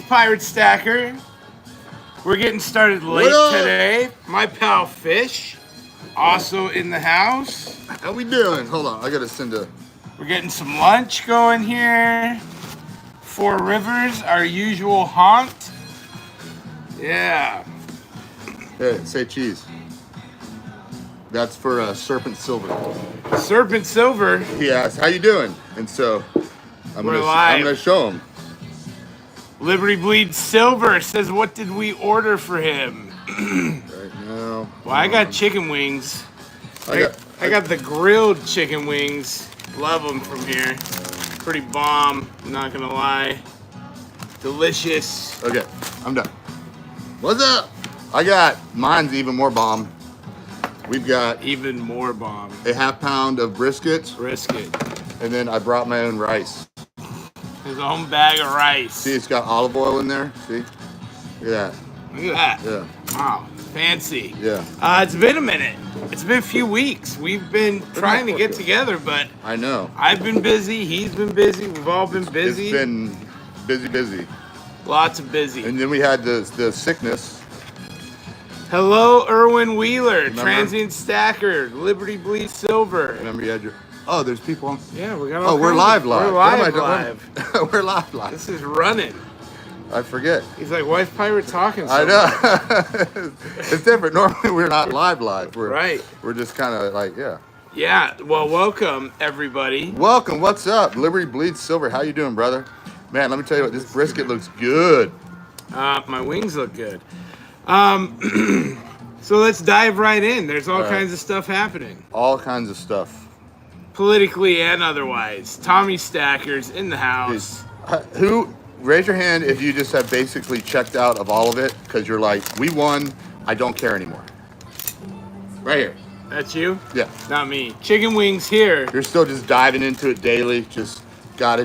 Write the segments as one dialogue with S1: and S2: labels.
S1: Pirate Stacker. We're getting started late today. My pal Fish, also in the house.
S2: How we doing? Hold on, I gotta send a...
S1: We're getting some lunch going here. Four Rivers, our usual haunt. Yeah.
S2: Hey, say cheese. That's for Serpent Silver.
S1: Serpent Silver.
S2: He asked, how you doing? And so, I'm gonna show him.
S1: Liberty Bleeds Silver says, what did we order for him?
S2: Right now.
S1: Well, I got chicken wings. I got the grilled chicken wings. Love them from here. Pretty bomb, I'm not gonna lie. Delicious.
S2: Okay, I'm done. What's up? I got, mine's even more bomb. We've got
S1: even more bomb.
S2: A half pound of brisket. And then I brought my own rice.
S1: His own bag of rice.
S2: See, it's got olive oil in there. See? Look at that.
S1: Look at that.
S2: Yeah.
S1: Wow. Fancy.
S2: Yeah.
S1: It's been a minute. It's been a few weeks. We've been trying to get together, but
S2: I know.
S1: I've been busy. He's been busy. We've all been busy.
S2: It's been busy.
S1: Lots of busy.
S2: And then we had the sickness.
S1: Hello, Erwin Wheeler,
S2: Remember?
S1: Transient Stacker, Liberty Bleed Silver.
S2: Remember you had your... Oh, there's people on...
S1: Yeah, we got all
S2: we're live.
S1: We're live.
S2: We're live.
S1: This is running.
S2: I forget.
S1: He's like, why is Pirate talking so
S2: I know. It's different. Normally we're not live. We're just kind of like, yeah.
S1: Yeah, well, welcome, everybody.
S2: Welcome. What's up? Liberty Bleeds Silver. How you doing, brother? Man, let me tell you what, this brisket looks good.
S1: My wings look good. So let's dive right in. There's all kinds of stuff happening.
S2: All kinds of stuff.
S1: Politically and otherwise. Tommy Stacker's in the house.
S2: Raise your hand if you just have basically checked out of all of it because you're like, we won, I don't care anymore. Right here.
S1: That's you?
S2: Yeah.
S1: Not me. Chicken wings here.
S2: You're still just diving into it daily. Just gotta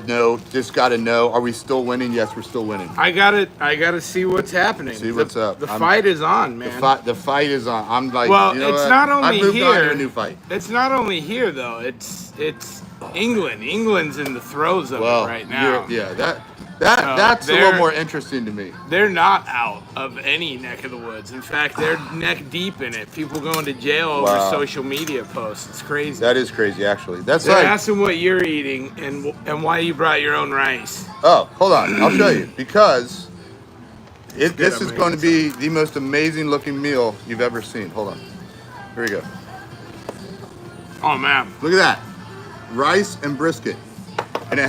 S2: know. Are we still winning? Yes, we're still winning.
S1: I gotta see what's happening.
S2: See what's up.
S1: The fight is on, man.
S2: The fight is on. I'm like,
S1: well,
S2: you know
S1: it's
S2: what?
S1: not only
S2: I've moved
S1: here.
S2: on to a new fight.
S1: It's not only here though. It's England. England's in the throes of it right now.
S2: Yeah, that's a little more interesting to me.
S1: They're not out of any neck of the woods. In fact, they're neck deep in it. People going to jail over social media posts. It's crazy.
S2: That is crazy, actually. They're
S1: asking what you're eating and why you brought your own rice.
S2: Oh, hold on. I'll show you. Because this is going to be the most amazing looking meal you've ever seen. Hold on. Here we go.
S1: Oh, man.
S2: Look at that. Rice and brisket. And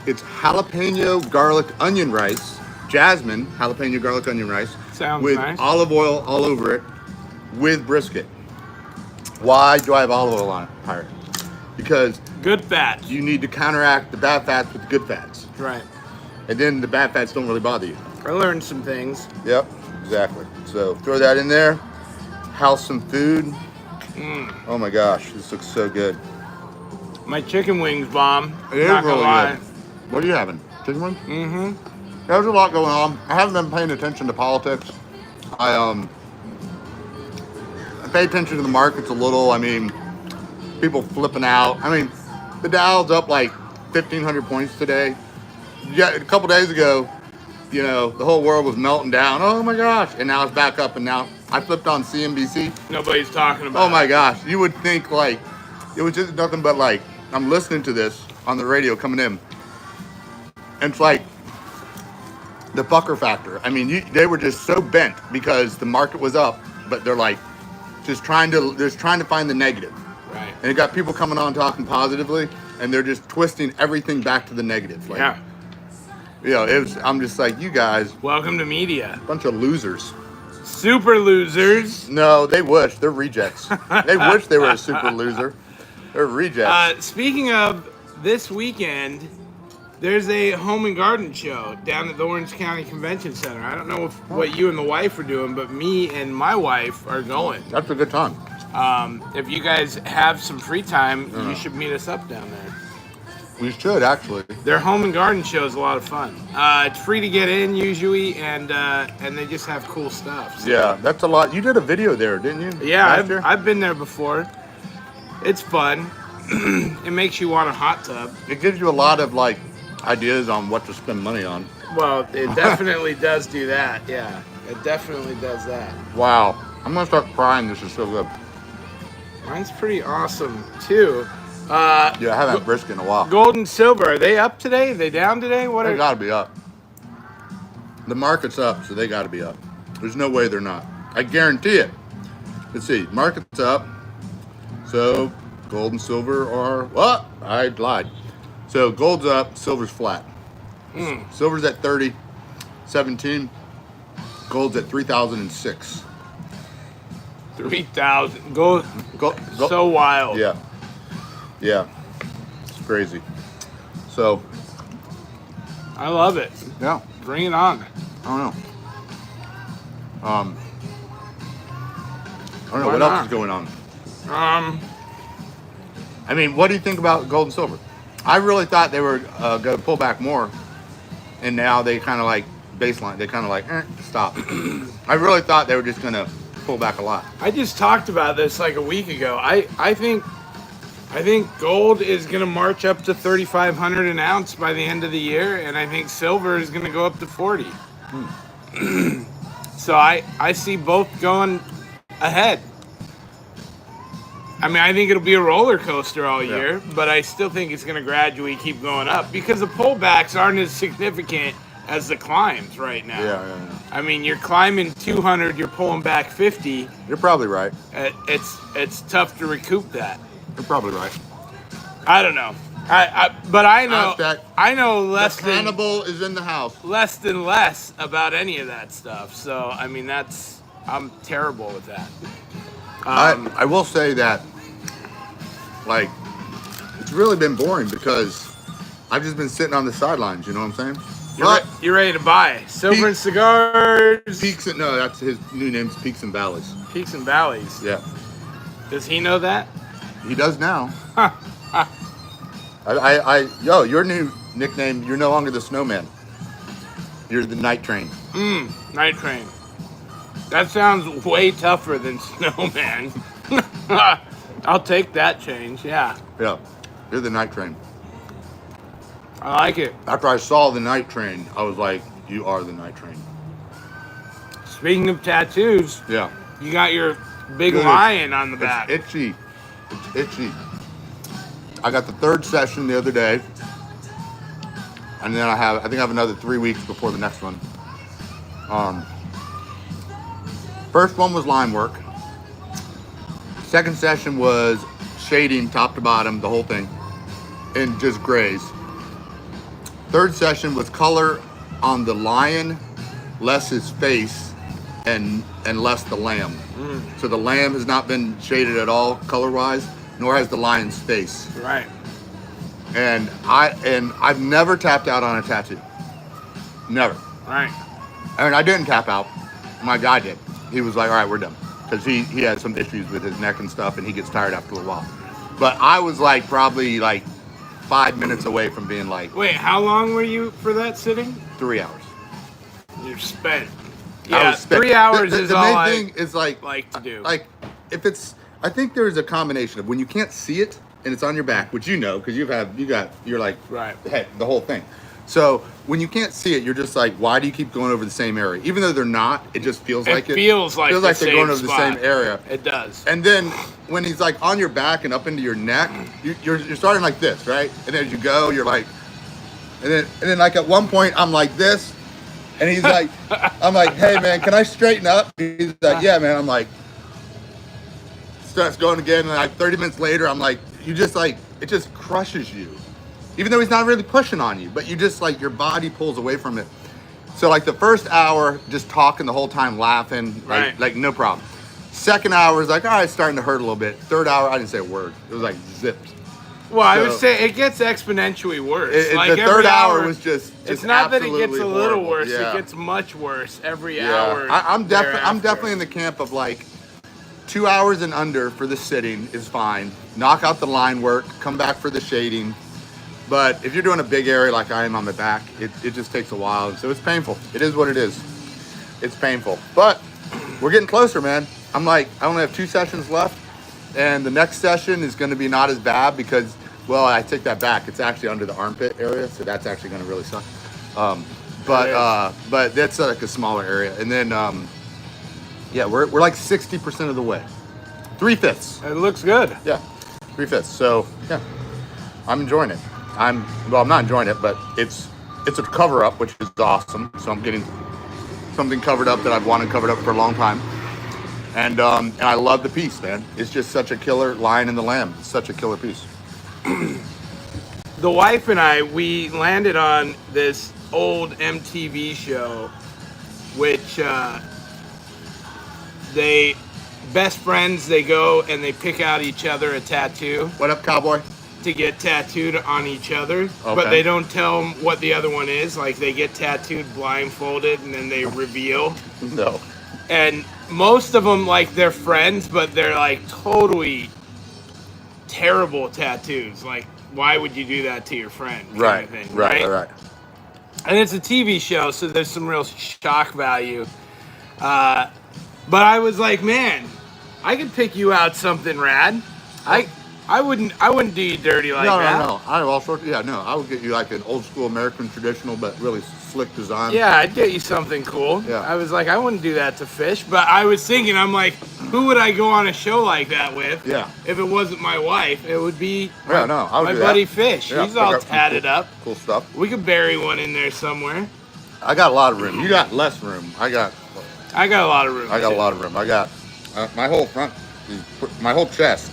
S2: it's jalapeno garlic onion rice, jasmine jalapeno garlic onion rice.
S1: Sounds
S2: with
S1: nice.
S2: Olive oil all over it with brisket. Why do I have olive oil on it, Pirate? Because
S1: good fats.
S2: You need to counteract the bad fats with the good fats.
S1: Right.
S2: And then the bad fats don't really bother you.
S1: I learned some things.
S2: Yep, exactly. So throw that in there. House some food. Oh my gosh, this looks so good.
S1: My chicken wings bomb.
S2: It is really good. What are you having? Chicken wings?
S1: Mm-hmm.
S2: There's a lot going on. I haven't been paying attention to politics. I pay attention to the markets a little. I mean, people flipping out. I mean, the Dow's up like 1,500 points today. Yeah, a couple days ago, you know, the whole world was melting down. Oh my gosh. And now it's back up, and now I flipped on CNBC.
S1: Nobody's talking about it.
S2: Oh my gosh. You would think like, it was just nothing but like, I'm listening to this on the radio coming in. And it's like the pucker factor. I mean, they were just so bent because the market was up, but they're like just trying to find the negative.
S1: Right.
S2: And it got people coming on talking positively, and they're just twisting everything back to the negative. Like,
S1: yeah.
S2: You know, I'm just like, you guys.
S1: Welcome to media.
S2: Bunch of losers.
S1: Super losers.
S2: No, they wish. They're rejects. They wish they were a super loser. They're rejects.
S1: Speaking of this weekend, there's a home and garden show down at the Orange County Convention Center. I don't know what you and the wife are doing, but me and my wife are going.
S2: That's a good time.
S1: If you guys have some free time, you should meet us up down there.
S2: We should, actually.
S1: Their home and garden show is a lot of fun. It's free to get in usually, and they just have cool stuff. So.
S2: Yeah, that's a lot. You did a video there, didn't you?
S1: Yeah, I've been there before. It's fun. It makes you want a hot tub.
S2: It gives you a lot of like ideas on what to spend money on.
S1: Well, it definitely does do that. Yeah, it definitely does that.
S2: Wow. I'm gonna start crying. This is so good.
S1: Mine's pretty awesome too.
S2: Yeah, I haven't had brisket in a while.
S1: Gold and silver, are they up today? Are they down today? What
S2: They
S1: are
S2: gotta be up. The market's up, so they gotta be up. There's no way they're not. I guarantee it. Let's see. Market's up. So gold and silver are what? I lied. So gold's up, silver's flat. Silver's at 30.17. Gold's at 3,006.
S1: 3,000? Gold,
S2: Go.
S1: so wild.
S2: Yeah. Yeah. It's crazy. So
S1: I love it.
S2: yeah.
S1: Bring it on.
S2: I don't know. I don't know
S1: Why
S2: what
S1: not?
S2: else is going on.
S1: I
S2: mean, what do you think about gold and silver? I really thought they were going to pull back more, and now they kind of like baseline. They kind of like stop. I really thought they were just going to pull back a lot.
S1: I just talked about this like a week ago. I think gold is gonna march up to 3,500 an ounce by the end of the year, and I think silver is gonna go up to 40. So I see both going ahead. I mean, I think it'll be a roller coaster all year, but I still think it's gonna gradually keep going up because the pullbacks aren't as significant as the climbs right now.
S2: Yeah.
S1: I mean, you're climbing 200, you're pulling back 50.
S2: You're probably right.
S1: It's tough to recoup that.
S2: You're probably right.
S1: I don't know. But I know
S2: Hashtag
S1: I know less
S2: the
S1: than
S2: cannibal is in the house.
S1: less than less about any of that stuff. So I mean, I'm terrible with that.
S2: I will say that, like, it's really been boring because I've just been sitting on the sidelines. You know what I'm saying?
S1: You're ready to buy Silver and Cigars.
S2: Peaks and no, that's his new name's Peaks and Valleys.
S1: Peaks and Valleys.
S2: Yeah,
S1: Does he know that?
S2: he does now. Your new nickname. You're no longer the Snowman. You're the Night Train.
S1: Night Train. That sounds way tougher than Snowman. I'll take that change. Yeah,
S2: Yeah, you're the Night Train.
S1: I like it.
S2: After I saw the Night Train, I was like, you are the Night Train.
S1: Speaking of tattoos,
S2: Yeah.
S1: you got your big
S2: Dude,
S1: lion on the back.
S2: It's itchy. It's itchy. I got the third session the other day. And then I think I have another 3 weeks before the next one. First one was line work. Second session was shading top to bottom, the whole thing, and just grays. Third session was color on the lion, less his face, and less the lamb. So the lamb has not been shaded at all color-wise, nor has the lion's face.
S1: Right.
S2: And I've never tapped out on a tattoo. Never.
S1: Right.
S2: I mean, I didn't tap out. My guy did. He was like, all right, we're done. Because he had some issues with his neck and stuff, and he gets tired after a while. But I was like probably like 5 minutes away from being like
S1: Wait, how long were you for that sitting?
S2: 3 hours.
S1: You're spent.
S2: I
S1: Yeah,
S2: was spent.
S1: 3 hours is
S2: the
S1: all
S2: main
S1: I
S2: thing is like
S1: to do.
S2: Like if it's, I think there's a combination of when you can't see it and it's on your back, which you know because you're like
S1: Right.
S2: head the whole thing. So when you can't see it, you're just like, why do you keep going over the same area? Even though they're not, it just feels like it.
S1: Feels like
S2: they're going over the same area.
S1: It does.
S2: And then when he's like on your back and up into your neck, you're starting like this, right? And as you go, you're like, and then like at one point I'm like this, and he's like, I'm like, hey man, can I straighten up? He's like, yeah man. I'm like, starts going again, and like 30 minutes later, I'm like, you just like, it just crushes you. Even though he's not really pushing on you, but you just like, your body pulls away from it. So like the first hour, just talking the whole time, laughing, like no problem. Second hour is like, all right, it's starting to hurt a little bit. Third hour, I didn't say a word. It was like zipped.
S1: Well, I would say it gets exponentially worse.
S2: Like the third hour was just
S1: it's not that it gets a little
S2: horrible.
S1: worse.
S2: Yeah.
S1: It gets much worse every hour.
S2: I'm definitely in the camp of like 2 hours and under for the sitting is fine. Knock out the line work, come back for the shading. But if you're doing a big area like I am on the back, it just takes a while. So it's painful. It is what it is. It's painful. But we're getting closer, man. I'm like, I only have 2 sessions left. And the next session is going to be not as bad because Well, I take that back. It's actually under the armpit area, so that's actually going to really suck. But that's like a smaller area. And then, yeah, we're like 60% of the way. 3/5.
S1: It looks good.
S2: Yeah, 3/5. So yeah, I'm enjoying it. I'm not enjoying it, but it's a cover up, which is awesome. So I'm getting something covered up that I've wanted covered up for a long time. And I love the piece, man. It's just such a killer lion and the lamb. It's such a killer piece.
S1: The wife and I, we landed on this old MTV show, which best friends, they go and they pick out each other a tattoo
S2: What up, cowboy?
S1: to get tattooed on each other, but
S2: Okay.
S1: they don't tell them what the other one is. Like, they get tattooed blindfolded and then they reveal.
S2: No.
S1: And most of them, like, they're friends, but they're like totally terrible tattoos. Like, why would you do that to your friend? kind
S2: Right.
S1: of thing,
S2: Right.
S1: And it's a TV show, so there's some real shock value. But I was like, man, I could pick you out something rad. I wouldn't do you dirty like that.
S2: No. I have all sorts. Yeah, no. I would get you like an old school American traditional, but really slick design.
S1: Yeah, I'd get you something cool.
S2: Yeah.
S1: I was like, I wouldn't do that to fish, but I was thinking, I'm like, who would I go on a show like that with?
S2: Yeah.
S1: If it wasn't my wife, it would be
S2: Yeah, no, I would
S1: my
S2: do
S1: buddy
S2: that.
S1: Fish.
S2: Yeah,
S1: He's all
S2: pick up some
S1: tatted up.
S2: Cool stuff.
S1: We could bury one in there somewhere.
S2: I got a lot of room. You got less room. I got
S1: I got a lot of room.
S2: a
S1: too.
S2: lot of room. I got my whole front, my whole chest.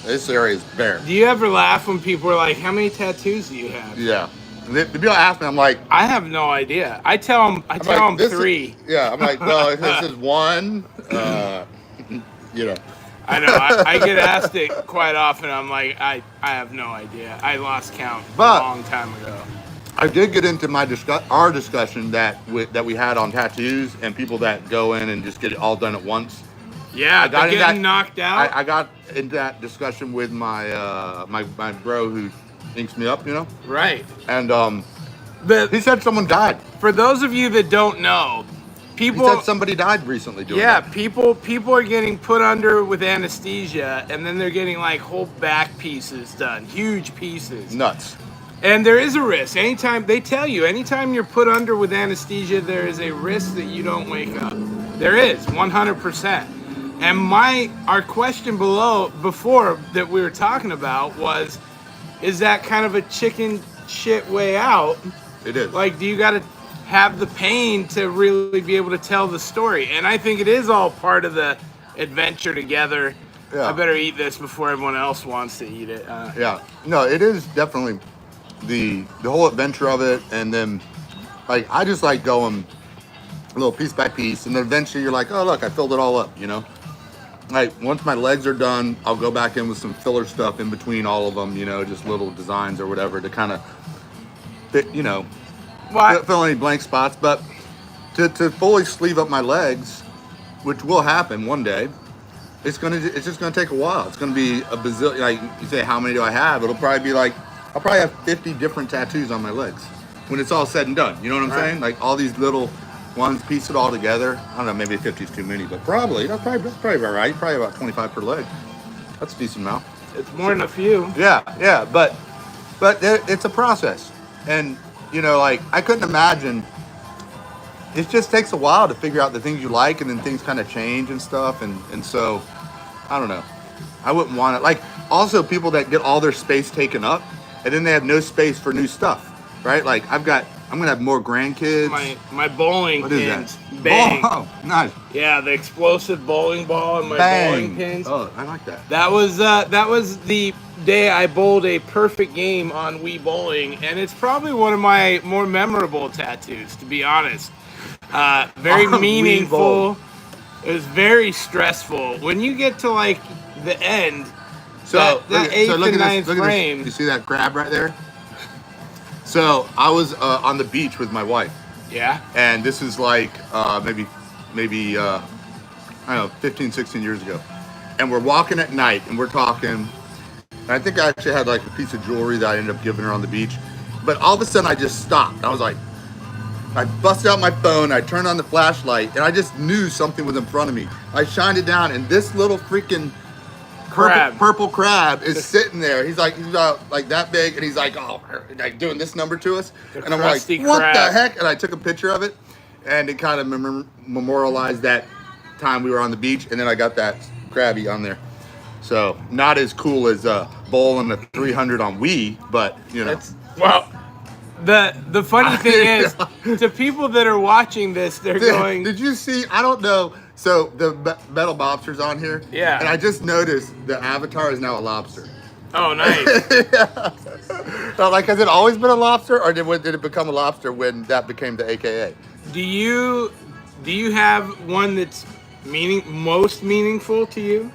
S2: This area is bare.
S1: Do you ever laugh when people are like, how many tattoos do you have?
S2: Yeah. The people ask me, I'm like,
S1: I have no idea. I tell them
S2: this is-
S1: 3.
S2: yeah, I'm like, well, this is one. You know.
S1: I know. I get asked it quite often. I'm like, I have no idea. I lost count
S2: But-
S1: a long time ago.
S2: I did get into our discussion that we had on tattoos and people that go in and just get it all done at once.
S1: Yeah,
S2: got
S1: they're
S2: in
S1: getting
S2: that-
S1: knocked out.
S2: I got into that discussion with my my bro who inks me up, you know,
S1: Right.
S2: and
S1: The,
S2: he said someone died.
S1: for those of you that don't know,
S2: He
S1: people.
S2: said somebody died recently doing
S1: Yeah,
S2: that.
S1: people are getting put under with anesthesia, and then they're getting like whole back pieces done, huge pieces.
S2: Nuts.
S1: And there is a risk. Anytime they tell you, anytime you're put under with anesthesia, there is a risk that you don't wake up. There is 100%. And our question before that we were talking about was, is that kind of a chicken shit way out?
S2: It is.
S1: Like, do you got to have the pain to really be able to tell the story? And I think it is all part of the adventure together.
S2: Yeah.
S1: I better eat this before everyone else wants to eat it.
S2: Yeah. No, it is definitely the whole adventure of it, and then like I just like going a little piece by piece, and then eventually you're like, oh look, I filled it all up, you know. Like once my legs are done, I'll go back in with some filler stuff in between all of them, you know, just little designs or whatever to kind of fit, you know,
S1: Well,
S2: fill any blank spots. But to fully sleeve up my legs, which will happen one day, it's just gonna take a while. It's gonna be a bazillion. Like you say, how many do I have? It'll probably be like I'll probably have 50 different tattoos on my legs when it's all said and done. You know what I'm
S1: Right.
S2: saying? Like all these little ones, piece it all together. I don't know, maybe 50 is too many, but that's probably about right. Probably about 25 per leg. That's a decent amount.
S1: it's more than a few.
S2: Yeah, but it's a process, and you know, like I couldn't imagine. It just takes a while to figure out the things you like, and then things kind of change and stuff, and so I don't know. I wouldn't want it. Like also people that get all their space taken up, and then they have no space for new stuff, right? Like I'm gonna have more grandkids.
S1: My bowling
S2: What is
S1: pins.
S2: that?
S1: Bang.
S2: Oh, nice.
S1: Yeah, the explosive bowling ball and my
S2: Bang.
S1: bowling pins.
S2: Oh, I like that.
S1: That was the day I bowled a perfect game on Wii Bowling, and it's probably one of my more memorable tattoos, to be honest. Very
S2: On Wii
S1: meaningful.
S2: Bowl.
S1: It was very stressful. When you get to like the end,
S2: So
S1: that eighth
S2: look
S1: and
S2: at
S1: ninth
S2: this. Look at
S1: frame.
S2: this. You see that crab right there? So I was on the beach with my wife,
S1: Yeah.
S2: and this is like maybe I don't know, 15, 16 years ago. And we're walking at night, and we're talking. And I think I actually had like a piece of jewelry that I ended up giving her on the beach. But all of a sudden, I just stopped. I was like, I busted out my phone, I turned on the flashlight, and I just knew something was in front of me. I shined it down, and this little freaking
S1: crab.
S2: purple crab is sitting there. He's about like that big, and he's like, oh, like doing this number to us.
S1: The
S2: And I'm like,
S1: crusty
S2: what
S1: crab.
S2: the heck? And I took a picture of it, and it kind of memorialized that time we were on the beach. And then I got that crabby on there. So not as cool as bowling the 300 on Wii, but you know.
S1: Well, the funny thing is, to people that are watching this, they're going.
S2: Did you see? I don't know. So the metal lobster's on here.
S1: Yeah.
S2: And I just noticed the avatar is now a lobster.
S1: Oh, nice.
S2: Yeah. So, like, has it always been a lobster, or did it become a lobster when that became the AKA?
S1: Do you have one that's most meaningful to you?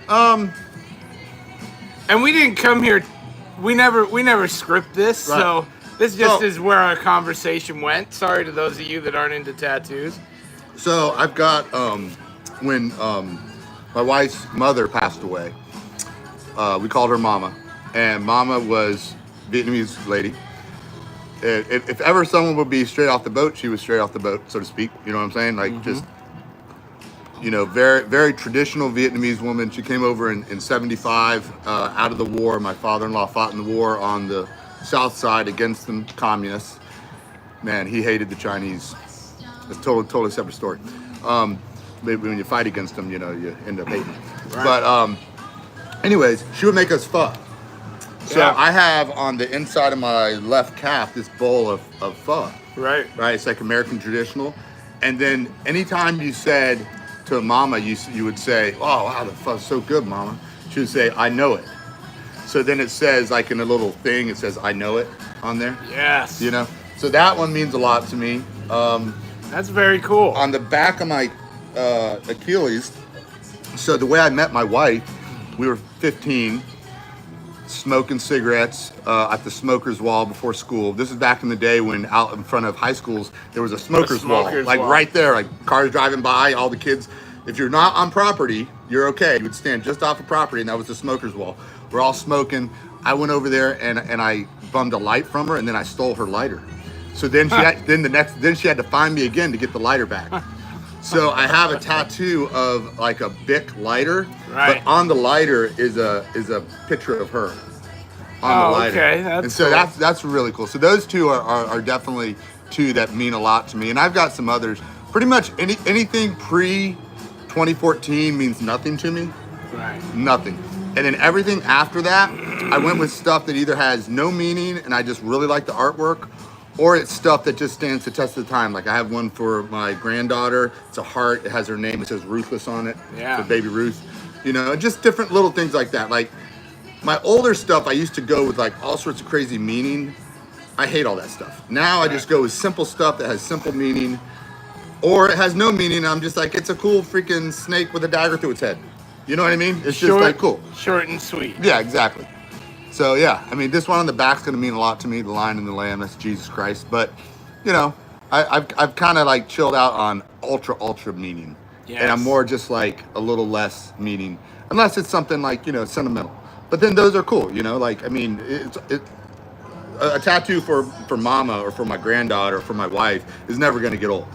S1: And we didn't come here. We never script this,
S2: Right.
S1: so this just is where our conversation went. Sorry to those of you that aren't into tattoos.
S2: So I've got when my wife's mother passed away, we called her Mama, and Mama was Vietnamese lady. If ever someone would be straight off the boat, she was straight off the boat, so to speak. You know what I'm saying? Like just, you know, very very traditional Vietnamese woman. She came over in '75 out of the war. My father-in-law fought in the war on the south side against the communists. Man, he hated the Chinese. It's totally separate story. Maybe when you fight against them, you know, you end up hating them.
S1: Right.
S2: But anyways, she would make us pho. So
S1: Yeah.
S2: I have on the inside of my left calf this bowl of pho.
S1: Right.
S2: Right, it's like American traditional. And then anytime you said to Mama, you would say, "Oh wow, the pho's so good, Mama." She would say, "I know it." So then it says, like in a little thing, it says, "I know it" on there.
S1: Yes.
S2: You know. So that one means a lot to me.
S1: That's very cool.
S2: On the back of my Achilles, so the way I met my wife, we were 15, smoking cigarettes at the smoker's wall before school. This is back in the day when out in front of high schools, there was a smoker's wall. Like
S1: wall.
S2: right there, like cars driving by, all the kids. If you're not on property, you're okay. You would stand just off of property, and that was the smoker's wall. We're all smoking. I went over there and I bummed a light from her, and then I stole her lighter. So then she she had to find me again to get the lighter back. So I have a tattoo of like a Bic lighter,
S1: Right.
S2: but on the lighter is a picture of her on the lighter.
S1: Okay, that's
S2: and so
S1: cool.
S2: that's really cool. So those two are definitely two that mean a lot to me, and I've got some others. Pretty much anything pre 2014 means nothing to me.
S1: Right.
S2: Nothing. And then everything after that, I went with stuff that either has no meaning and I just really like the artwork, or it's stuff that just stands the test of the time. Like I have one for my granddaughter. It's a heart. It has her name. It says Ruthless on it.
S1: Yeah.
S2: For baby Ruth. You know, just different little things like that. Like my older stuff, I used to go with like all sorts of crazy meaning. I hate all that stuff. Now I just go with simple stuff that has simple meaning, or it has no meaning. I'm just like, it's a cool freaking snake with a dagger through its head. You know what I mean? It's just like cool.
S1: Short and sweet.
S2: Yeah, exactly. So yeah, I mean, this one on the back's gonna mean a lot to me. The Lion and the Lamb, that's Jesus Christ. But you know, I've kind of like chilled out on ultra meaning,
S1: Yes.
S2: and I'm more just like a little less meaning, unless it's something like, you know, sentimental. But then those are cool, you know. Like I mean, a tattoo for Mama or for my granddaughter or for my wife is never gonna get old,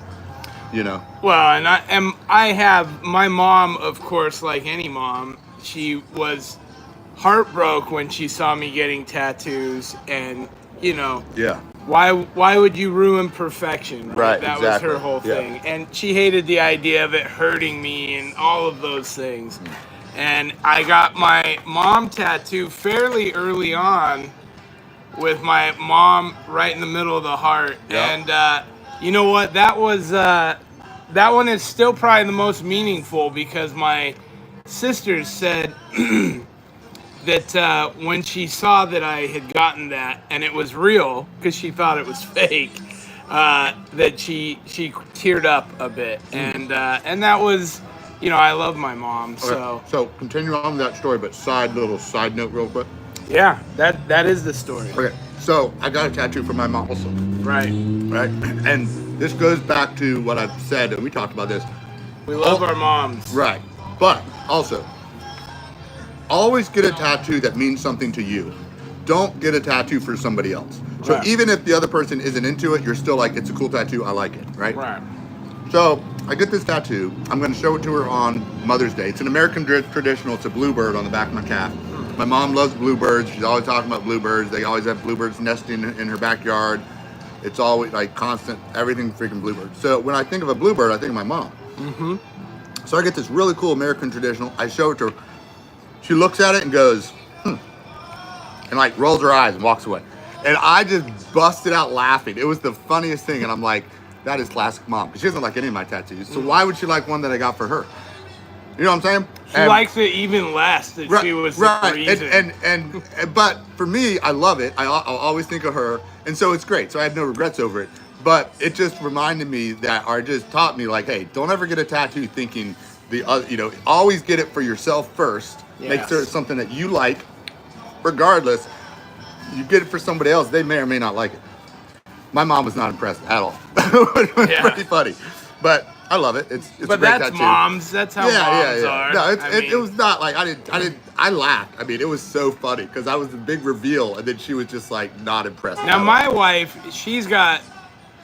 S2: you know.
S1: Well, and I have my mom, of course, like any mom, she was heartbroken when she saw me getting tattoos, and you know,
S2: Yeah.
S1: why would you ruin perfection?
S2: Right,
S1: That
S2: exactly.
S1: was her whole
S2: Yeah.
S1: thing, and she hated the idea of it hurting me and all of those things. And I got my mom tattoo fairly early on, with my mom right in the middle of the heart.
S2: Yeah.
S1: And you know what? That one is still probably the most meaningful, because my sisters said that when she saw that I had gotten that and it was real, because she thought it was fake, that she teared up a bit. And that was, you know, I love my mom.
S2: Okay. So continue on with that story, but little side note real quick.
S1: Yeah, that is the story.
S2: Okay, so I got a tattoo for my mom also,
S1: Right.
S2: right? And this goes back to what I've said, and we talked about this.
S1: We love our moms.
S2: Right, but also, always get a tattoo that means something to you. Don't get a tattoo for somebody else. So
S1: Right.
S2: even if the other person isn't into it, you're still like, it's a cool tattoo, I like it, right?
S1: Right.
S2: So I get this tattoo. I'm going to show it to her on Mother's Day. It's an American traditional. It's a bluebird on the back of my calf. My mom loves bluebirds. She's always talking about bluebirds. They always have bluebirds nesting in her backyard. It's always like constant, everything freaking bluebird. So when I think of a bluebird, I think of my mom.
S1: Mm-hmm.
S2: So I get this really cool American traditional. I show it to her. She looks at it and goes, and like rolls her eyes and walks away. And I just busted out laughing. It was the funniest thing. And I'm like, that is classic mom. Because she doesn't like any of my tattoos. So why would she like one that I got for her? You know what I'm saying?
S1: She likes it even less that she was the reason.
S2: But for me, I love it. I'll always think of her. And so it's great. So I have no regrets over it. But it just reminded me that, or just taught me like, hey, don't ever get a tattoo thinking always get it for yourself first.
S1: Yes.
S2: Make sure it's something that you like. Regardless, you get it for somebody else, they may or may not like it. My mom was not impressed at all. It was pretty funny. But I love it. It's
S1: but
S2: a great
S1: that's
S2: tattoo.
S1: moms. That's how moms are.
S2: No, it was not like I laughed. I mean, it was so funny because I was the big reveal, and then she was just like not impressed.
S1: Now my wife, she's got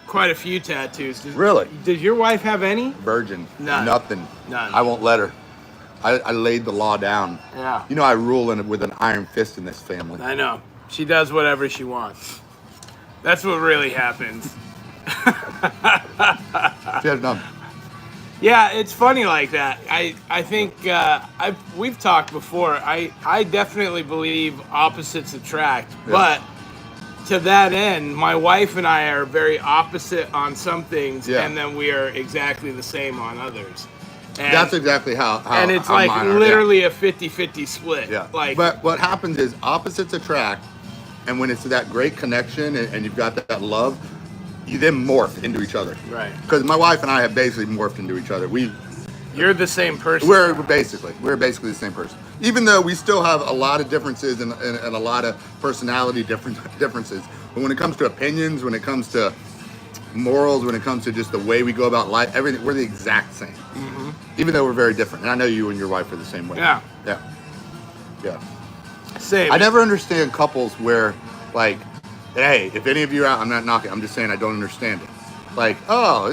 S1: quite a few tattoos.
S2: Really?
S1: Does your wife have any?
S2: Virgin.
S1: None.
S2: Nothing.
S1: None.
S2: I won't let her. I laid the law down.
S1: Yeah.
S2: You know, I rule with an iron fist in this family.
S1: I know. She does whatever she wants. That's what really happens.
S2: She has none.
S1: Yeah, it's funny like that. I think we've talked before. I definitely believe opposites attract, but to that end, my wife and I are very opposite on some things, and then we are exactly the same on others. And
S2: that's exactly how
S1: and it's
S2: how
S1: like
S2: mine are,
S1: literally a 50-50 split.
S2: Yeah.
S1: Like,
S2: but what happens is opposites attract, and when it's that great connection and you've got that love, you then morph into each other.
S1: Right.
S2: Because my wife and I have basically morphed into each other.
S1: You're the same person.
S2: We're basically the same person. Even though we still have a lot of differences and a lot of personality differences. But when it comes to opinions, when it comes to morals, when it comes to just the way we go about life, everything, we're the exact same. Mm-hmm. Even though we're very different. And I know you and your wife are the same way.
S1: Yeah.
S2: Yeah. Yeah.
S1: Same.
S2: I never understand couples where, like, hey, if any of you are out, I'm not knocking, I'm just saying I don't understand it. Like, oh,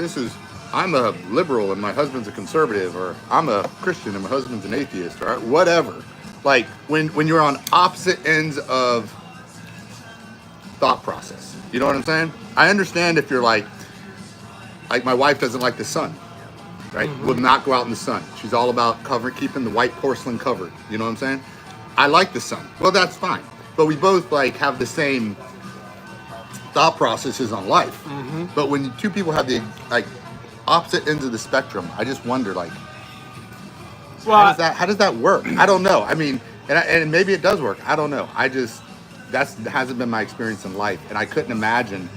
S2: I'm a liberal and my husband's a conservative, or I'm a Christian and my husband's an atheist, or whatever. Like, when you're on opposite ends of thought process. You know what I'm saying? I understand if you're like my wife doesn't like the sun, right? Mm-hmm. Will not go out in the sun. She's all about keeping the white porcelain covered. You know what I'm saying? I like the sun. Well, that's fine. But we both like have the same thought processes on life. Mm-hmm. But when two people have the like opposite ends of the spectrum, I just wonder like, how does that work? I don't know. I mean, and maybe it does work. I don't know. That hasn't been my experience in life, and I couldn't imagine.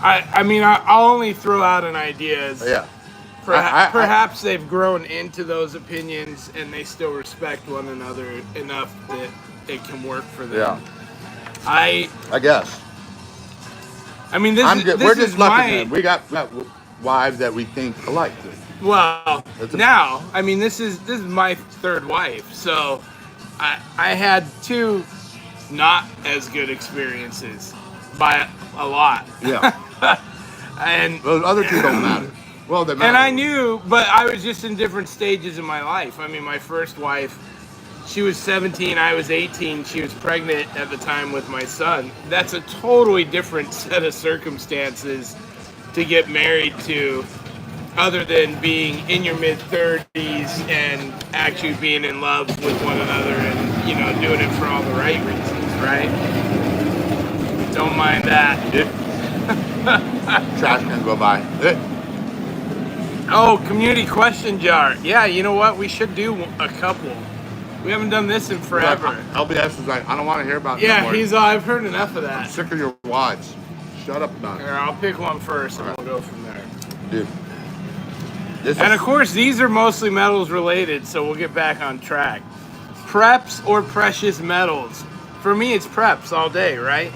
S1: I'll only throw out an idea.
S2: Yeah.
S1: Perhaps they've grown into those opinions, and they still respect one another enough that it can work for them.
S2: Yeah.
S1: I
S2: guess.
S1: I mean,
S2: we're just lucky, man. We got wives that we think alike.
S1: Well, now, I mean, this is my third wife, so I had two not as good experiences by a lot.
S2: Yeah.
S1: And
S2: those other two don't matter. Well, they matter.
S1: And I knew, but I was just in different stages of my life. I mean, my first wife, she was 17, I was 18. She was pregnant at the time with my son. That's a totally different set of circumstances to get married to, other than being in your mid-30s and actually being in love with one another and, doing it for all the right reasons, right? Don't mind that.
S2: Trash can go by.
S1: Oh, community question jar. Yeah, you know what? We should do a couple. We haven't done this in forever.
S2: LBS is like, I don't want to hear about it.
S1: Yeah, I've heard enough of that.
S2: I'm sick of your wives. Shut up about it.
S1: Here, I'll pick one first and we'll go from there.
S2: Dude.
S1: Of course, these are mostly metals related, so we'll get back on track. Preps or precious metals? For me, it's preps all day, right?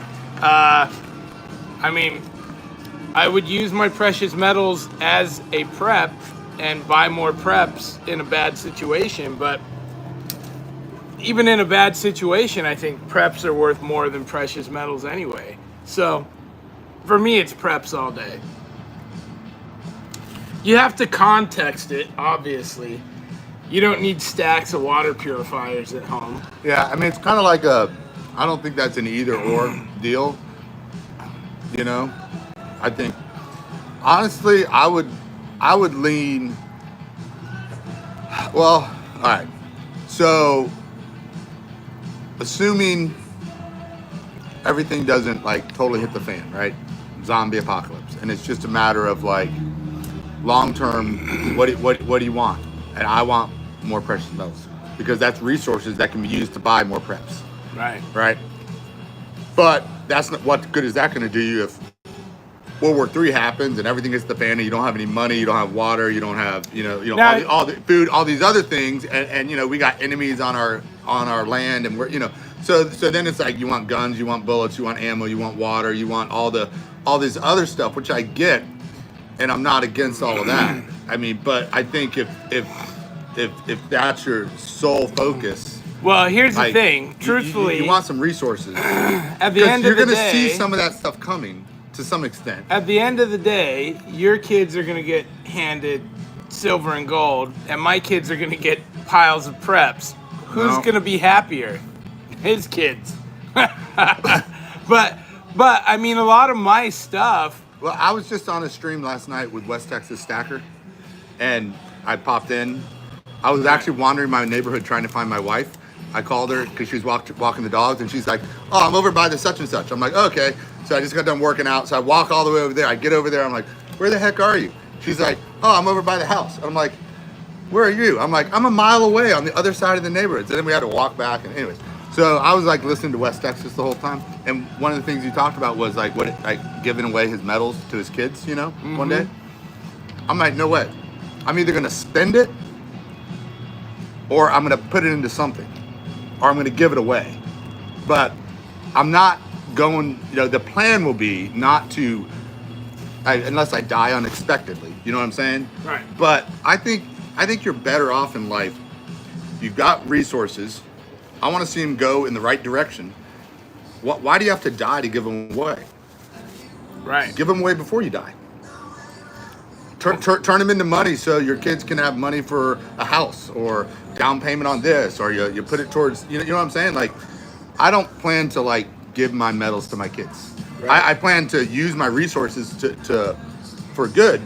S1: I would use my precious metals as a prep and buy more preps in a bad situation, but even in a bad situation, I think preps are worth more than precious metals anyway. So, for me, it's preps all day. You have to context it, obviously. You don't need stacks of water purifiers at home.
S2: Yeah, I mean, it's kind of like I don't think that's an either or deal. You know, I think honestly, I would lean. Well, all right. So, assuming everything doesn't like totally hit the fan, right? Zombie apocalypse, and it's just a matter of like long term. What do you want? And I want more precious metals because that's resources that can be used to buy more preps.
S1: Right.
S2: Right. But that's not what good is that going to do you if World War III happens and everything hits the fan and you don't have any money, you don't have water, you don't have
S1: Now,
S2: all the food, all these other things, and we got enemies on our land, and we're so then it's like you want guns, you want bullets, you want ammo, you want water, you want all this other stuff, which I get, and I'm not against all of that. I mean, but I think if that's your sole focus.
S1: Well, here's the
S2: like,
S1: thing. Truthfully,
S2: you want some resources.
S1: At the end of the day,
S2: you're going to see some of that stuff coming to some extent.
S1: At the end of the day, your kids are going to get handed silver and gold, and my kids are going to get piles of preps. Who's going to be happier? His kids. But I mean, a lot of my stuff.
S2: Well, I was just on a stream last night with West Texas Stacker, and I popped in. I was actually wandering my neighborhood trying to find my wife. I called her because she was walking the dogs, and she's like, "Oh, I'm over by the such and such." I'm like, "Okay." So I just got done working out. So I walk all the way over there. I get over there. I'm like, "Where the heck are you?" She's like, "Oh, I'm over by the house." And I'm like, "Where are you?" I'm like, "I'm a mile away on the other side of the neighborhood." So then we had to walk back. And anyways, so I was like listening to West Texas the whole time. And one of the things he talked about was like giving away his medals to his kids, one day. I'm like, no way. I'm either going to spend it or I'm going to put it into something or I'm going to give it away. But I'm not going, the plan will be not to, unless I die unexpectedly, you know what I'm saying?
S1: Right.
S2: But I think you're better off in life. You've got resources. I want to see them go in the right direction. Why do you have to die to give them away?
S1: Right.
S2: Give them away before you die. Turn them into money so your kids can have money for a house or down payment on this, or you put it towards, you know what I'm saying? Like, I don't plan to like give my medals to my kids. Right. I plan to use my resources to for good,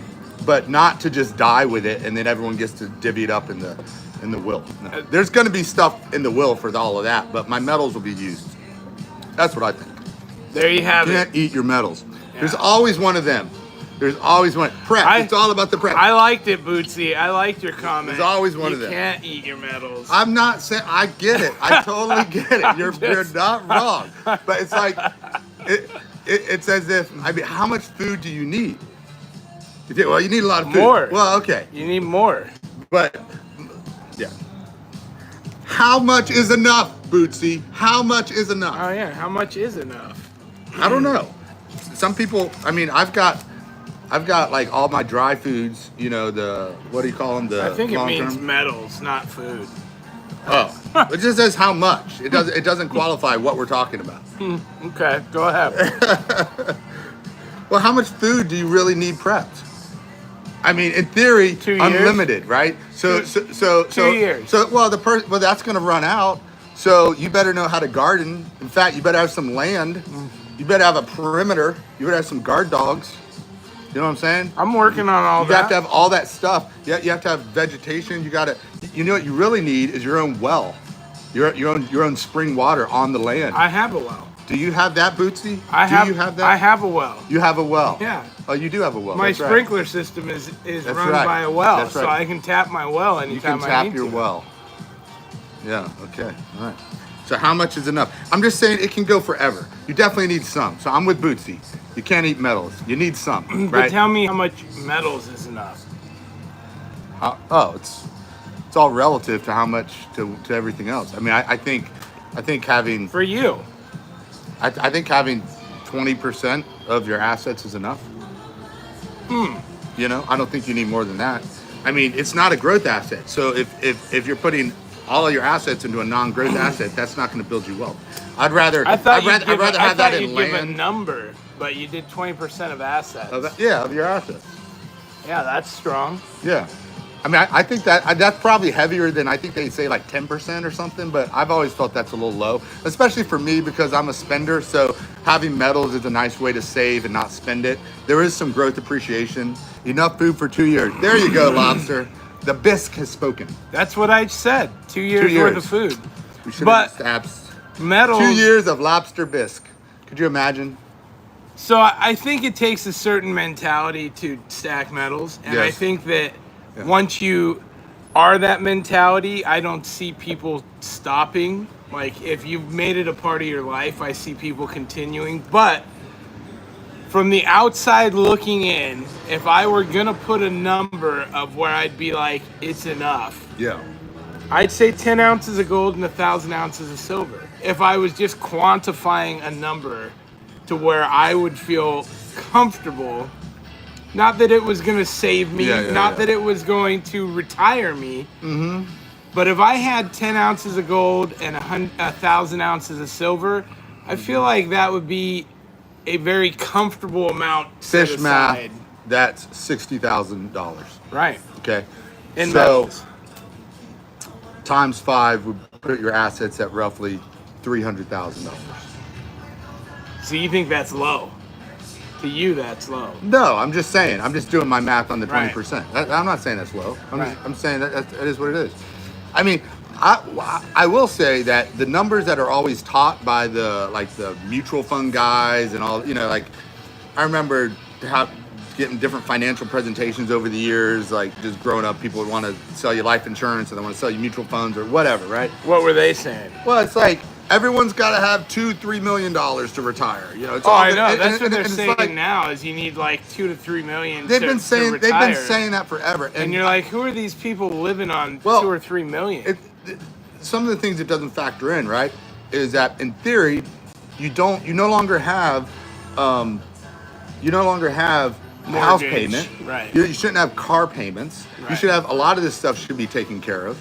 S2: but not to just die with it and then everyone gets to divvy it up in the will. No. There's going to be stuff in the will for all of that, but my medals will be used. That's what I think.
S1: There you have it.
S2: You can't eat your medals. Yeah. There's always one of them. There's always one. Prep. It's all about the prep.
S1: I liked it, Bootsy. I liked your comment.
S2: There's always one of them.
S1: You can't eat your medals.
S2: I'm not saying. I get it. I totally get it. You're not wrong. But it's like it's as if, I mean, how much food do you need? Well, you need a lot of food.
S1: More.
S2: Well, okay.
S1: You need more.
S2: But yeah. How much is enough, Bootsy? How much is enough?
S1: Oh yeah. How much is enough?
S2: I don't know. Some people. I mean, I've got like all my dry foods, the, what do you call them?
S1: I think it means metals, not food.
S2: Oh, it just says how much. It doesn't qualify what we're talking about.
S1: Okay, go ahead.
S2: Well, how much food do you really need prepped? I mean, in theory,
S1: 2 years?
S2: Unlimited, right? So
S1: 2 years.
S2: So well, that's going to run out. So you better know how to garden. In fact, you better have some land. You better have a perimeter. You better have some guard dogs. You know what I'm saying?
S1: I'm working on all that.
S2: You have to have all that stuff. You have to have vegetation. You know what you really need is your own well, your own spring water on the land.
S1: I have a well.
S2: Do you have that, Bootsy? Do you have that?
S1: I have a well.
S2: You have a well.
S1: Yeah.
S2: Oh, you do have a well.
S1: My
S2: That's
S1: sprinkler
S2: right.
S1: system is
S2: That's
S1: run
S2: right.
S1: by a well,
S2: That's right.
S1: so I can tap my well anytime I need to.
S2: You can tap your well. Yeah. Okay. All right. So how much is enough? I'm just saying it can go forever. You definitely need some. So I'm with Bootsy. You can't eat metals. You need some, right?
S1: But tell me how much metals is enough.
S2: It's all relative to how much to everything else. I mean, I think having
S1: For you.
S2: I think having 20% of your assets is enough. I don't think you need more than that. I mean, it's not a growth asset. So if you're putting all of your assets into a non-growth asset, that's not going to build you wealth. I'd rather have that in land.
S1: Give a number, but you did 20% of assets.
S2: Of your assets.
S1: Yeah, that's strong.
S2: Yeah. I mean, I think that's probably heavier than I think they say like 10% or something, but I've always felt that's a little low, especially for me because I'm a spender. So having metals is a nice way to save and not spend it. There is some growth appreciation. Enough food for 2 years. There you go, lobster. The bisque has spoken.
S1: That's what I said. 2 years,
S2: 2 years
S1: worth of food.
S2: We should
S1: But
S2: have just
S1: metals.
S2: 2 years of lobster bisque. Could you imagine?
S1: So I think it takes a certain mentality to stack metals, and I
S2: Yes.
S1: think that once you are that mentality, I don't see people stopping. Like if you've made it a part of your life, I see people continuing. But from the outside looking in, if I were gonna put a number of where I'd be like, it's enough,
S2: Yeah.
S1: I'd say 10 ounces of gold and 1,000 ounces of silver. If I was just quantifying a number to where I would feel comfortable, not that it was going to save me, not that it was going to retire me, but if I had 10 ounces of gold and 1,000 ounces of silver, I feel like that would be a very comfortable amount set
S2: Fish
S1: aside.
S2: math, that's $60,000.
S1: Right.
S2: Okay.
S1: In
S2: so
S1: metals.
S2: times 5 would put your assets at roughly $300,000.
S1: So you think that's low? To you, that's low.
S2: No, I'm just saying. I'm just doing my math on the
S1: Right.
S2: 20%. I'm not saying that's low.
S1: Right.
S2: I'm saying that is what it is. I mean, I will say that the numbers that are always taught by the mutual fund guys and all, like I remember getting different financial presentations over the years, like just growing up, people would want to sell you life insurance and they want to sell you mutual funds or whatever, right?
S1: What were they saying?
S2: Well, it's like everyone's got to have $2-3 million to retire. It's
S1: Oh,
S2: all
S1: I know.
S2: and-
S1: That's
S2: and-
S1: what
S2: and
S1: they're
S2: it's
S1: saying
S2: like,
S1: now. Is you need like 2 to 3 million.
S2: They've
S1: to
S2: been saying
S1: retire.
S2: that forever,
S1: And you're like, who are these people living on
S2: Well,
S1: 2 or 3 million?
S2: some of the things it doesn't factor in, right, is that in theory, you no longer have house
S1: Mortgage,
S2: payment.
S1: right.
S2: You shouldn't have car payments. You
S1: Right.
S2: should have a lot of this stuff should be taken care of,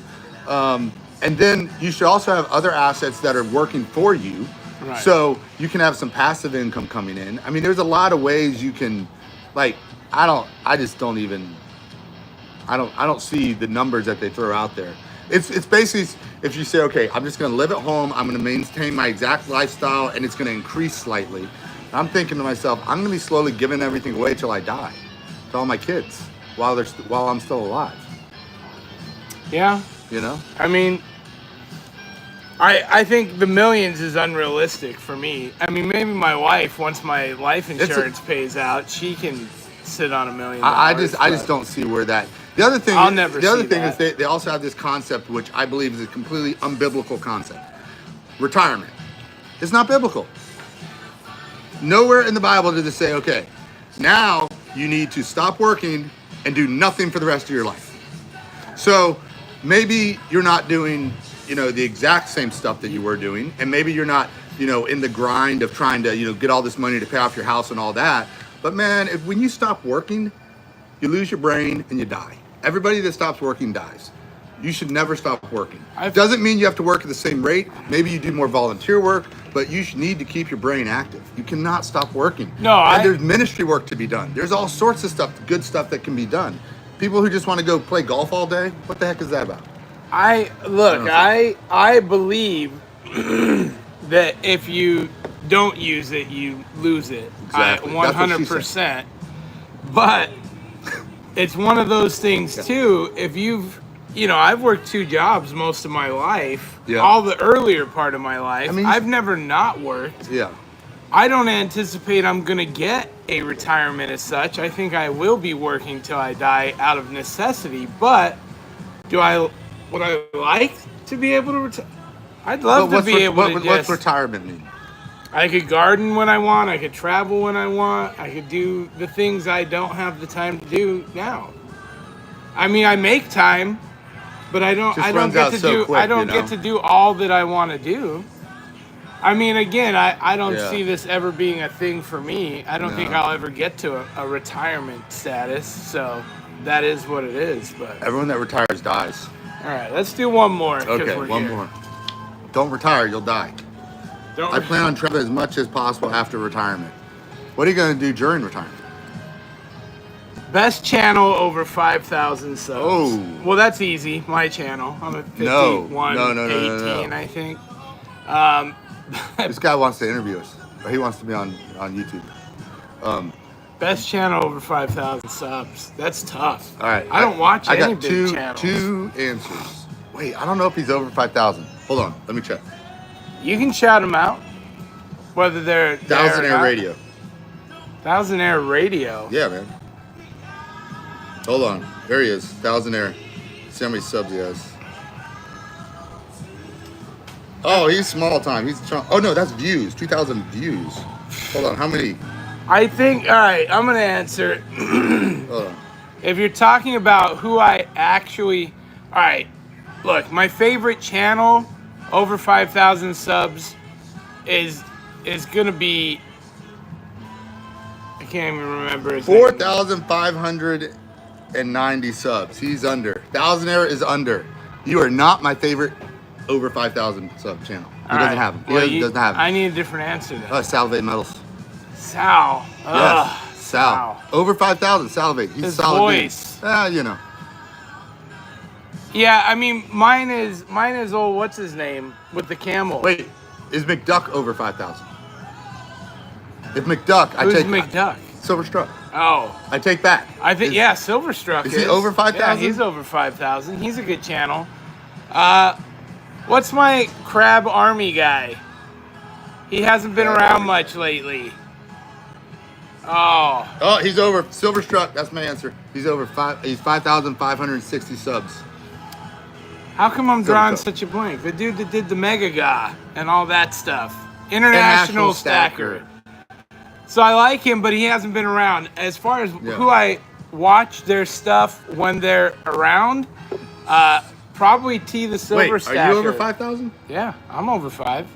S2: and then you should also have other assets that are working for you,
S1: Right.
S2: so you can have some passive income coming in. I mean, there's a lot of ways you can, like, I don't see the numbers that they throw out there. It's basically if you say, okay, I'm just going to live at home, I'm going to maintain my exact lifestyle, and it's going to increase slightly. I'm thinking to myself, I'm going to be slowly giving everything away till I die, to all my kids, while I'm still alive.
S1: Yeah. I mean, I think the millions is unrealistic for me. I mean, maybe my wife, once my life insurance pays out, she can sit on $1 million.
S2: I just don't see where that. The other thing,
S1: I'll never
S2: the other
S1: see
S2: thing
S1: that.
S2: is they also have this concept, which I believe is a completely unbiblical concept. Retirement. It's not biblical. Nowhere in the Bible did it say, okay, now you need to stop working and do nothing for the rest of your life. So maybe you're not doing, the exact same stuff that you were doing, and maybe you're not, in the grind of trying to, get all this money to pay off your house and all that. But man, when you stop working, you lose your brain and you die. Everybody that stops working dies. You should never stop working. Doesn't mean you have to work at the same rate. Maybe you do more volunteer work, but you need to keep your brain active. You cannot stop working. And there's ministry work to be done. There's all sorts of stuff, good stuff that can be done. People who just want to go play golf all day, what the heck is that about?
S1: I believe that if you don't use it, you lose it.
S2: Exactly.
S1: 100%. But it's one of those things too. If I've worked 2 jobs most of my life.
S2: Yeah.
S1: All the earlier part of my life.
S2: I mean,
S1: I've never not worked.
S2: Yeah.
S1: I don't anticipate I'm gonna get a retirement as such. I think I will be working till I die out of necessity. But would I like to be able to retire? I'd love to be able to
S2: what's retirement mean?
S1: I could garden when I want. I could travel when I want. I could do the things I don't have the time to do now. I mean, I make time, but I don't get to do all that I want to do. I mean, again, I don't see this ever being a thing for me. I don't think I'll ever get to a retirement status. So that is what it is. But
S2: everyone that retires dies.
S1: All right, let's do one more.
S2: Okay, one more. Don't retire, you'll die. I plan on traveling as much as possible after retirement. What are you going to do during retirement?
S1: Best channel over 5,000 subs.
S2: Oh.
S1: Well, that's easy. My channel. I'm at
S2: No.
S1: 51,
S2: No.
S1: 18, I think.
S2: This guy wants to interview us. Or he wants to be on YouTube.
S1: Best channel over 5,000 subs. That's tough.
S2: All right.
S1: I don't watch
S2: I
S1: any
S2: got
S1: big channels.
S2: two answers. Wait, I don't know if he's over 5,000. Hold on. Let me check.
S1: You can shout them out. Whether they're
S2: Thousand Air Radio.
S1: Thousand Air Radio.
S2: Yeah, man. Hold on. There he is. Thousand Air. See how many subs he has. Oh, he's small time. Oh no, that's views. 2,000 views. Hold on. How many?
S1: I think. All right, I'm gonna answer.
S2: Hold on.
S1: If you're talking about who I actually, all right, look, my favorite channel over 5,000 subs is gonna be. I can't even remember his name.
S2: 4,590 subs. He's under. Thousand Air is under. You are not my favorite over 5,000 sub channel. He doesn't have him. He doesn't have him.
S1: I need a different answer then.
S2: Salivate Metals.
S1: Sal.
S2: Yes. Sal. Over 5,000. Salivate. He's
S1: His
S2: solid.
S1: voice.
S2: You know.
S1: Yeah, I mean, mine is old. What's his name with the camel?
S2: Wait, is McDuck over 5,000? If McDuck, I
S1: Who's
S2: take
S1: McDuck?
S2: Silverstruck.
S1: Oh,
S2: I take back.
S1: I think Silverstruck
S2: is he over 5,000?
S1: Yeah, he's over 5,000. He's a good channel. What's my Crab Army guy? He hasn't been around much lately. Oh.
S2: Oh, he's over Silverstruck. That's my answer. He's over He's 5,560 subs.
S1: How come I'm drawing
S2: Silverstruck.
S1: such a blank? The dude that did the Mega Guy and all that stuff. International Stacker. So I like him, but he hasn't been around. As far as who I watch their stuff when they're around, probably T the Silver Stacker.
S2: Are you over 5,000?
S1: Yeah, I'm over 5.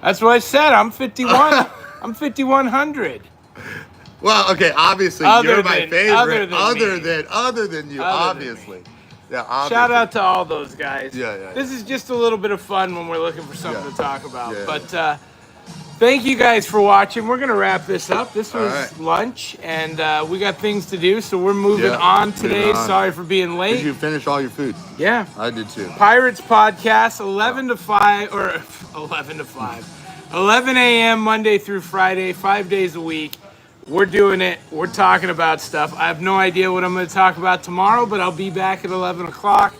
S1: That's what I said. I'm 51. I'm 5,100.
S2: Well, okay, obviously you're my favorite. Other than you, obviously. Yeah, obviously.
S1: Shout out to all those guys.
S2: Yeah.
S1: This is just a little bit of fun when we're looking for something to talk about.
S2: Yeah.
S1: But thank you guys for watching. We're gonna wrap this up. This was lunch, and we got things to do, so we're moving on today. Sorry for being late.
S2: Did you finish all your food?
S1: Yeah,
S2: I did too.
S1: Pirates Podcast, 11 to 5, or 11 to 5, 11 a.m. Monday through Friday, 5 days a week. We're doing it. We're talking about stuff. I have no idea what I'm going to talk about tomorrow, but I'll be back at 11 o'clock.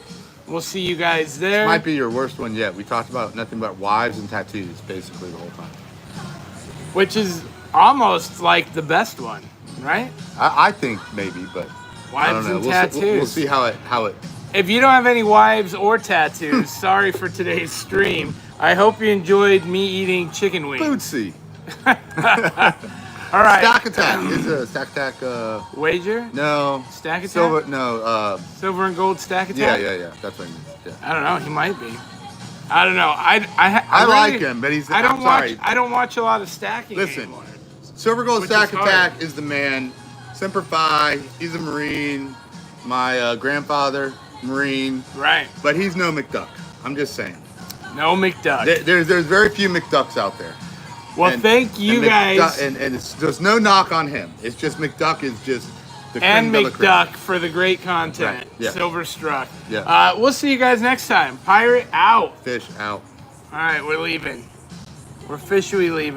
S1: We'll see you guys there.
S2: Might be your worst one yet. We talked about nothing but wives and tattoos basically the whole time.
S1: Which is almost like the best one, right?
S2: I think maybe, but
S1: wives
S2: I don't know.
S1: and tattoos.
S2: We'll see how it.
S1: If you don't have any wives or tattoos, sorry for today's stream. I hope you enjoyed me eating chicken wings.
S2: Bootsy.
S1: All right.
S2: Stack Attack. Is a Stack Attack
S1: wager?
S2: No.
S1: Stack Attack?
S2: Silver, no.
S1: Silver and gold Stack Attack?
S2: Yeah. That's what I mean. Yeah.
S1: I don't know. He might be. I don't know. I
S2: like him, but he's.
S1: I don't watch a lot of stacking anymore.
S2: Silver Gold Stack Attack is the man. Semper Fi. He's a Marine. My grandfather, Marine.
S1: Right.
S2: But he's no McDuck. I'm just saying.
S1: No McDuck.
S2: There's very few McDucks out there.
S1: Well, thank you guys.
S2: And there's no knock on him. It's just McDuck is just the
S1: and
S2: creme de la creme.
S1: McDuck for the great content.
S2: Right. Yeah.
S1: Silverstruck.
S2: Yeah.
S1: We'll see you guys next time. Pirate out.
S2: Fish out.
S1: All right, we're leaving. We're officially leaving.